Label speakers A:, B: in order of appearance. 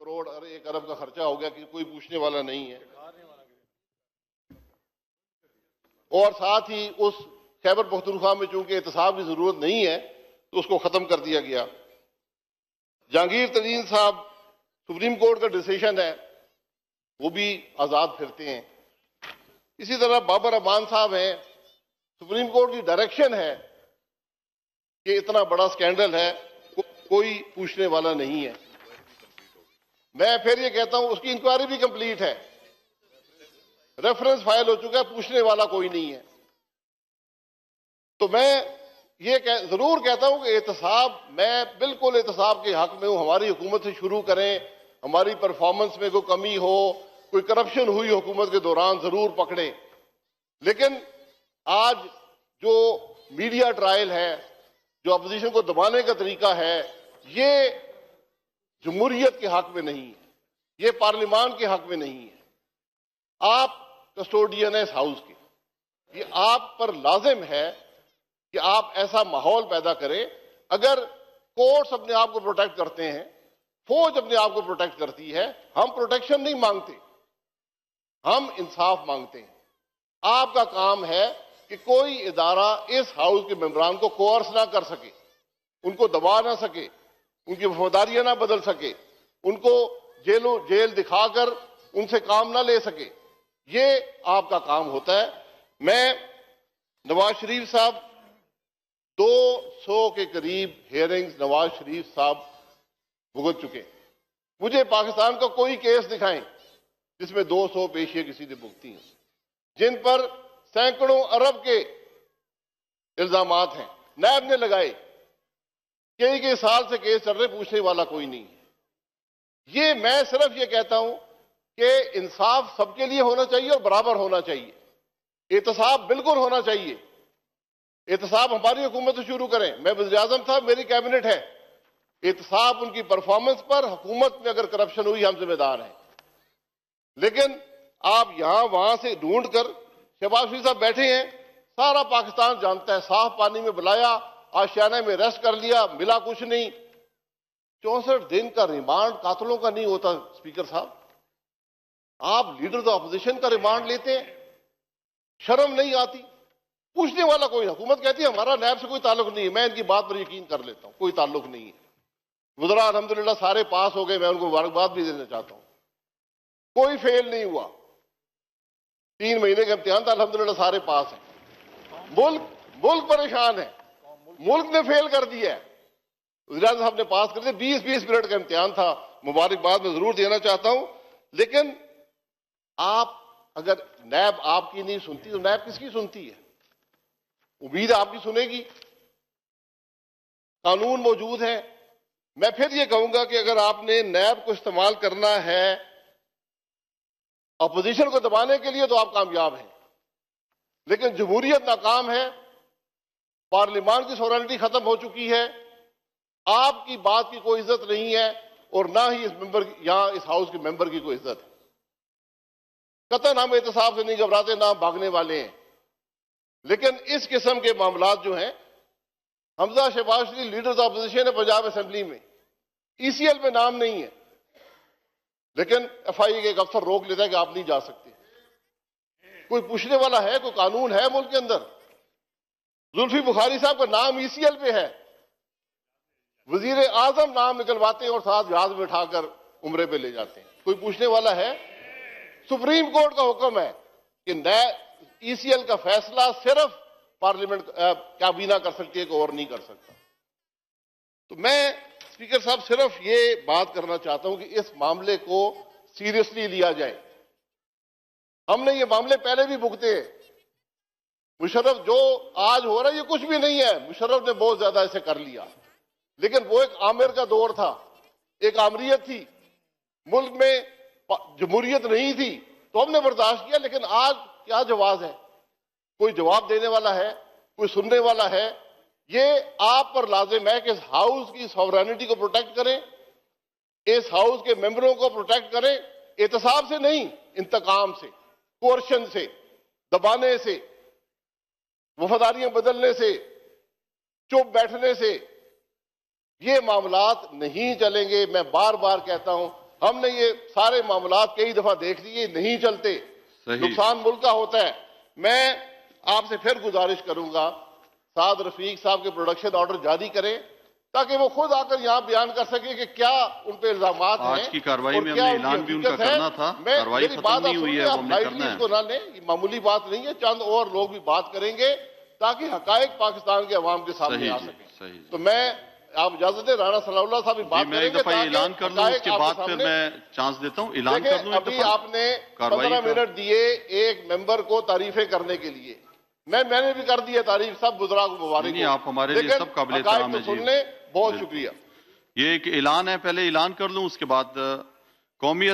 A: करोड़ और 1 अरब का खर्चा हो गया कि कोई पूछने वाला नहीं है। और साथ ही उस खैबर पख्तूनख्वा में चूंकि एहतसाब की जरूरत नहीं है तो उसको खत्म कर दिया गया। जहांगीर तरीन साहब, सुप्रीम कोर्ट का डिसीजन है, वो भी आजाद फिरते हैं। इसी तरह बाबर अमान साहब हैं, सुप्रीम कोर्ट की डायरेक्शन है कि इतना बड़ा स्कैंडल है, कोई पूछने वाला नहीं है। मैं फिर ये कहता हूं उसकी इंक्वायरी भी कंप्लीट है, रेफरेंस फाइल हो चुका है, पूछने वाला कोई नहीं है। तो मैं ये जरूर कहता हूं कि एहतसाब, मैं बिल्कुल एहतसाब के हक में हूं। हमारी हुकूमत से शुरू करें, हमारी परफॉर्मेंस में कोई कमी हो, कोई करप्शन हुई हुकूमत के दौरान जरूर पकड़े। लेकिन आज जो मीडिया ट्रायल है, जो अपोजिशन को दबाने का तरीका है, ये जमहूरियत के हक में नहीं है, ये पार्लियामान के हक में नहीं है। आप कस्टोडियन है इस हाउस के, ये आप पर लाजिम है कि आप ऐसा माहौल पैदा करें। अगर कोर्ट्स अपने आप को प्रोटेक्ट करते हैं, फौज अपने आप को प्रोटेक्ट करती है, हम प्रोटेक्शन नहीं मांगते, हम इंसाफ मांगते हैं। आपका काम है कि कोई इदारा इस हाउस के मेंबरान को कोर्स ना कर सके, उनको दबा ना सके, उनकी वफादारियां ना बदल सके, उनको जेल दिखाकर उनसे काम ना ले सके। ये आपका काम होता है। मैं नवाज शरीफ साहब, 200 के करीब हियरिंग्स नवाज शरीफ साहब भुगत चुके। मुझे पाकिस्तान का कोई केस दिखाएं जिसमें 200 पेशियां किसी ने भुगती हैं, जिन पर सैकड़ों अरब के इल्जामात हैं, नैब ने लगाए, कई साल से केस चल रहे, पूछने वाला कोई नहीं है। ये मैं सिर्फ ये कहता हूं कि इंसाफ सबके लिए होना चाहिए और बराबर होना चाहिए। एहतसाब बिल्कुल होना चाहिए। एहतसाब हमारी हुकूमत से शुरू करें। मैं वज़ीर-ए-आज़म था, मेरी कैबिनेट है। एहतसाब उनकी परफॉर्मेंस पर, हुकूमत में अगर करप्शन हुई हम जिम्मेदार हैं। लेकिन आप यहां वहां से ढूंढ कर, शहबाज शरीफ साहब बैठे हैं, सारा पाकिस्तान जानता है, साफ पानी में बुलाया, आशियाना में रेस्ट कर लिया, मिला कुछ नहीं। 64 दिन का रिमांड कातलों का नहीं होता। स्पीकर साहब, आप लीडर ऑफ अपोजिशन का रिमांड लेते हैं, शर्म नहीं आती? पूछने वाला कोई, हुकूमत कहती है हमारा नैब से कोई ताल्लुक नहीं है। मैं इनकी बात पर यकीन कर लेता हूं, कोई ताल्लुक नहीं है। वज़रा अल्हम्दुलिल्लाह सारे पास हो गए, मैं उनको मुबारकबाद भी देना चाहता हूं। कोई फेल नहीं हुआ, 3 महीने का इम्तिहान था, अल्हम्दुलिल्लाह सारे पास हैं। मुल्क परेशान है, मुल्क ने फेल कर दिया है। वज़ीर साहब ने पास कर दिया, 20-20 मिनट का इम्तिहान था। मुबारकबाद मैं जरूर देना चाहता हूं। लेकिन आप अगर नैब आपकी नहीं सुनती तो नैब किसकी सुनती है? उम्मीद आपकी सुनेगी। कानून मौजूद है। मैं फिर ये कहूंगा कि अगर आपने नैब को इस्तेमाल करना है अपोजिशन को दबाने के लिए तो आप कामयाब हैं, लेकिन जमहूरियत नाकाम है, पार्लियामान की सॉवरेनिटी खत्म हो चुकी है, आपकी बात की कोई इज्जत नहीं है और ना ही इस मेंबर, यहां इस हाउस के मेंबर की कोई इज्जत है। कतन हम एहतसाब से नहीं घबराते, ना भागने वाले हैं। लेकिन इस किस्म के मामलात जो हैं, हमजा शहबाज शरीफ लीडर्स ऑफ अपोजिशन है पंजाब असेंबली में, ईसीएल में नाम नहीं है, लेकिन एफआई के एक अफसर रोक लेता है कि आप नहीं जा सकते। कोई पूछने वाला है? कोई कानून है मुल्क के अंदर? जुल्फी बुखारी साहब का नाम ईसीएल पे है, वजीर आजम नाम निकलवाते हैं और साथ जहाज में उठाकर उम्रे पे ले जाते हैं। कोई पूछने वाला है? सुप्रीम कोर्ट का हुक्म है कि ईसीएल का फैसला सिर्फ पार्लियामेंट काबीना कर सकती है, कोई और नहीं कर सकता। तो मैं स्पीकर साहब सिर्फ ये बात करना चाहता हूं कि इस मामले को सीरियसली लिया जाए। हमने ये मामले पहले भी भुगते हैं। मुशर्रफ जो आज हो रहा है ये कुछ भी नहीं है, मुशर्रफ ने बहुत ज्यादा इसे कर लिया, लेकिन वो एक आमिर का दौर था, एक आमरीत थी, मुल्क में जमहूरियत नहीं थी तो हमने बर्दाश्त किया। लेकिन आज क्या जवाब है? कोई जवाब देने वाला है? कोई सुनने वाला है? ये आप पर लाजिम है कि इस हाउस की सॉवरेनिटी को प्रोटेक्ट करें, इस हाउस के मेंबरों को प्रोटेक्ट करें, एहतसाब से नहीं, इंतकाम से, कोर्शन से, दबाने से, वफादारियां बदलने से, चुप बैठने से ये मामलात नहीं चलेंगे। मैं बार बार कहता हूं हमने ये सारे मामलात कई दफा देख लिए, नहीं चलते, नुकसान मुल्क का होता है। मैं आपसे फिर गुजारिश करूंगा, साद रफीक साहब के प्रोडक्शन ऑर्डर जारी करें ताकि वो खुद आकर यहाँ बयान कर सके कि क्या उन पे इल्जामात हैं।
B: आज की कार्रवाई में हमने ऐलान भी उनका करना था, कार्रवाई खत्म नहीं हुई है, वो हमने करना है।
A: इसको ना लें, मामूली बात नहीं है, चंद और लोग भी बात करेंगे ताकि हकायक पाकिस्तान के अवाम के सामने आ सके। तो मैं आप इजाजत दें, राणा सनाउल्लाह साहब भी बात करेंगे।
B: ऐलान कर लूं, उसके बाद फिर मैं चांस देता हूं, ऐलान कर दूं।
A: अभी आपने 15 मिनट दिए एक मेंबर को तारीफें करने के लिए, मैंने भी कर दिया तारीफ, सब बुजुर्ग को मुबारक।
B: आप हमारे लिए सब काबिल एहतराम है जी,
A: सुनने बहुत शुक्रिया।
B: ये एक ऐलान है, पहले ऐलान कर लूं, उसके बाद कौमी